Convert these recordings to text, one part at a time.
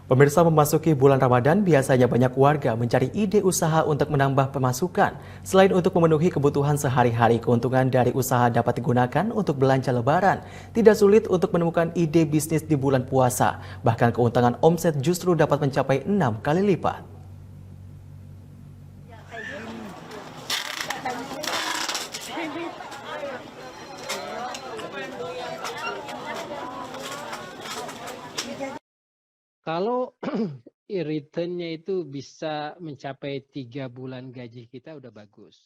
Pemirsa, memasuki bulan Ramadan, biasanya banyak warga mencari ide usaha untuk menambah pemasukan. Selain untuk memenuhi kebutuhan sehari-hari, keuntungan dari usaha dapat digunakan untuk belanja lebaran. Tidak sulit untuk menemukan ide bisnis di bulan puasa. Bahkan keuntungan omset justru dapat mencapai 6 kali lipat. Kalau return-nya itu bisa mencapai 3 bulan gaji kita udah bagus.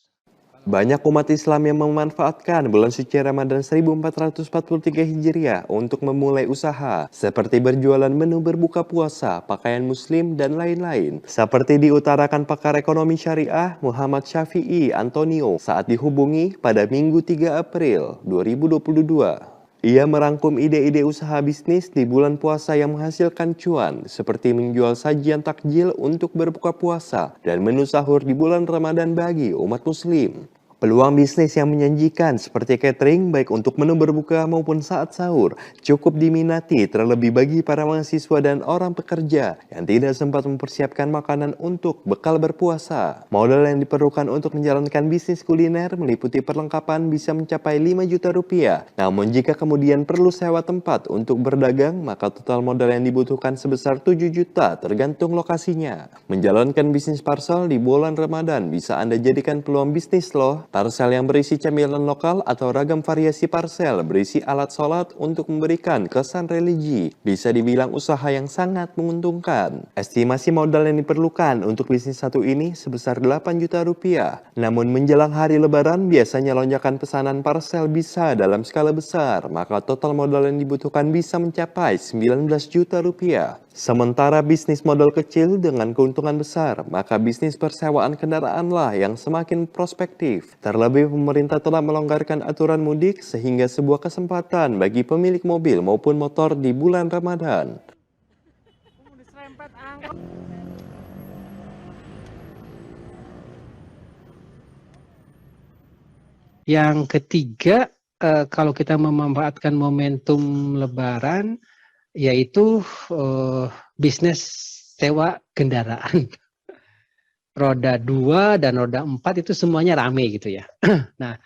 Banyak umat Islam yang memanfaatkan bulan suci Ramadan 1443 Hijriah untuk memulai usaha, seperti berjualan menu berbuka puasa, pakaian muslim, dan lain-lain. Seperti diutarakan pakar ekonomi syariah Muhammad Syafi'i Antonio saat dihubungi pada Minggu 3 April 2022. Ia merangkum ide-ide usaha bisnis di bulan puasa yang menghasilkan cuan, seperti menjual sajian takjil untuk berbuka puasa dan menu sahur di bulan Ramadan bagi umat muslim. Peluang bisnis yang menjanjikan seperti catering baik untuk menu berbuka maupun saat sahur cukup diminati terlebih bagi para mahasiswa dan orang pekerja yang tidak sempat mempersiapkan makanan untuk bekal berpuasa. Modal yang diperlukan untuk menjalankan bisnis kuliner meliputi perlengkapan bisa mencapai 5 juta rupiah. Namun jika kemudian perlu sewa tempat untuk berdagang, maka total modal yang dibutuhkan sebesar 7 juta tergantung lokasinya. Menjalankan bisnis parcel di bulan Ramadan bisa Anda jadikan peluang bisnis loh. Parcel yang berisi camilan lokal atau ragam variasi parcel berisi alat sholat untuk memberikan kesan religi. Bisa dibilang usaha yang sangat menguntungkan. Estimasi modal yang diperlukan untuk bisnis satu ini sebesar 8 juta rupiah. Namun menjelang hari lebaran biasanya lonjakan pesanan parcel bisa dalam skala besar. Maka total modal yang dibutuhkan bisa mencapai 19 juta rupiah. Sementara bisnis modal kecil dengan keuntungan besar, maka bisnis persewaan kendaraanlah yang semakin prospektif. Terlebih pemerintah telah melonggarkan aturan mudik sehingga sebuah kesempatan bagi pemilik mobil maupun motor di bulan Ramadan. Yang ketiga, kalau kita memanfaatkan momentum lebaran, yaitu bisnis sewa kendaraan. Roda 2 dan roda 4 itu semuanya rame gitu ya. Nah,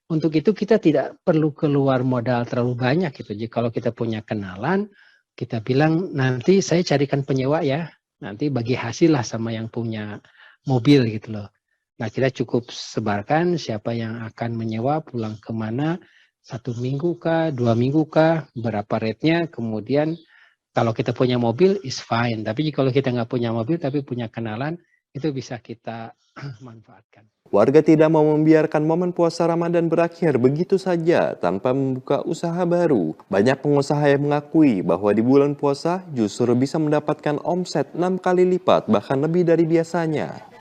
untuk itu kita tidak perlu keluar modal terlalu banyak gitu. Jadi kalau kita punya kenalan, kita bilang nanti saya carikan penyewa ya. Nanti bagi hasil lah sama yang punya mobil gitu loh. Nah, kita cukup sebarkan siapa yang akan menyewa, pulang kemana, 1 minggu kah, 2 minggu kah, berapa rate-nya, kemudian kalau kita punya mobil is fine. Tapi kalau kita nggak punya mobil tapi punya kenalan, itu bisa kita manfaatkan. Warga tidak mau membiarkan momen puasa Ramadan berakhir begitu saja tanpa membuka usaha baru. Banyak pengusaha yang mengakui bahwa di bulan puasa justru bisa mendapatkan omset 6 kali lipat bahkan lebih dari biasanya.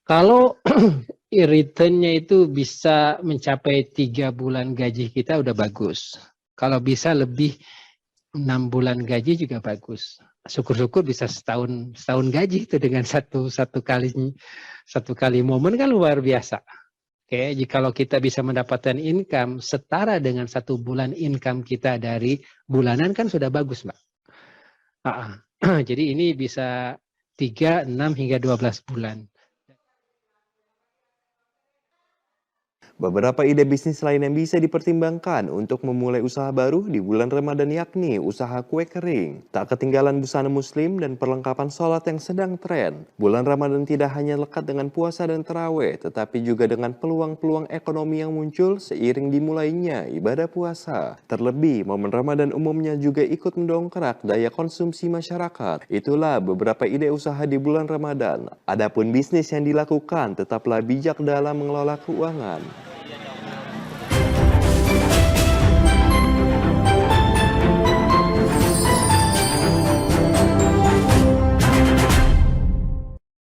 Kalau return-nya itu bisa mencapai 3 bulan gaji kita udah bagus. Kalau bisa lebih 6 bulan gaji juga bagus. Syukur-syukur bisa setahun gaji itu dengan satu kali momen kan luar biasa. Oke, kalau kita bisa mendapatkan income setara dengan 1 bulan income kita dari bulanan kan sudah bagus, Mbak. Jadi ini bisa 3, 6 hingga 12 bulan. Beberapa ide bisnis lain yang bisa dipertimbangkan untuk memulai usaha baru di bulan Ramadan yakni usaha kue kering. Tak ketinggalan busana muslim dan perlengkapan sholat yang sedang tren. Bulan Ramadan tidak hanya lekat dengan puasa dan tarawih, tetapi juga dengan peluang-peluang ekonomi yang muncul seiring dimulainya ibadah puasa. Terlebih, momen Ramadan umumnya juga ikut mendongkrak daya konsumsi masyarakat. Itulah beberapa ide usaha di bulan Ramadan. Adapun bisnis yang dilakukan tetaplah bijak dalam mengelola keuangan.